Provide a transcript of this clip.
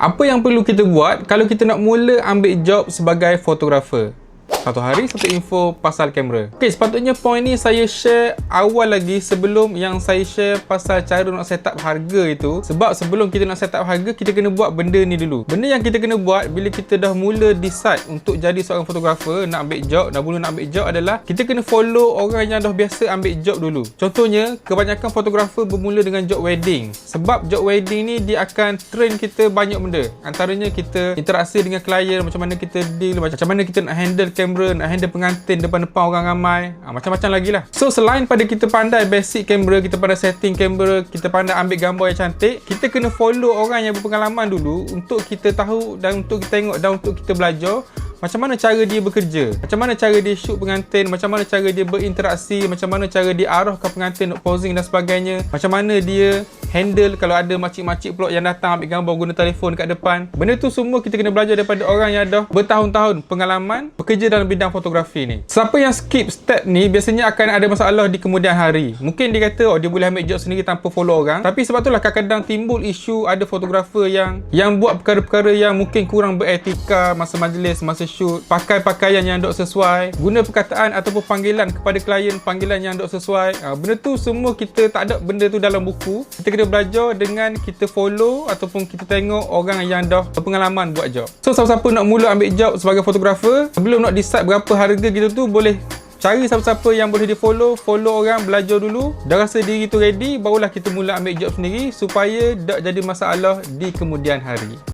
Apa yang perlu kita buat kalau kita nak mula ambil job sebagai fotografer? Satu hari, satu info pasal kamera. Okey, sepatutnya point ni saya share awal lagi sebelum yang saya share pasal cara nak set up harga itu. Sebab sebelum kita nak set up harga, kita kena buat benda ni dulu. Benda yang kita kena buat bila kita dah mula decide untuk jadi seorang fotografer, nak ambil job, dah mula nak ambil job adalah kita kena follow orang yang dah biasa ambil job dulu. Contohnya, kebanyakan fotografer bermula dengan job wedding. Sebab job wedding ni dia akan train kita banyak benda. Antaranya kita interaksi dengan klien, macam mana kita deal, macam mana kita nak handle kamera, nak handle pengantin depan-depan orang ramai, macam-macam lagi lah. So selain pada kita pandai basic kamera, kita pandai setting kamera, kita pandai ambil gambar yang cantik, kita kena follow orang yang berpengalaman dulu untuk kita tahu dan untuk kita tengok dan untuk kita belajar macam mana cara dia bekerja, macam mana cara dia shoot pengantin, macam mana cara dia berinteraksi, macam mana cara dia arahkan pengantin untuk posing dan sebagainya, macam mana dia handle kalau ada makcik-makcik pula yang datang ambil gambar guna telefon kat depan. Benda tu semua kita kena belajar daripada orang yang dah bertahun-tahun pengalaman bekerja dalam bidang fotografi ni. Siapa yang skip step ni biasanya akan ada masalah di kemudian hari. Mungkin dia kata dia boleh ambil job sendiri tanpa follow orang, tapi sebab itulah kadang-kadang timbul isu ada fotografer yang buat perkara-perkara yang mungkin kurang beretika masa majlis, masa shoot, pakai pakaian yang tak sesuai, guna perkataan ataupun panggilan kepada klien, panggilan yang tak sesuai. Benda tu semua kita tak ada benda tu dalam buku. Kita kena belajar dengan kita follow ataupun kita tengok orang yang dah berpengalaman buat job. So siapa-siapa nak mula ambil job sebagai fotografer, sebelum nak decide berapa harga kita tu, boleh cari siapa-siapa yang boleh di follow orang, belajar dulu. Dah rasa diri tu ready, barulah kita mula ambil job sendiri supaya tak jadi masalah di kemudian hari.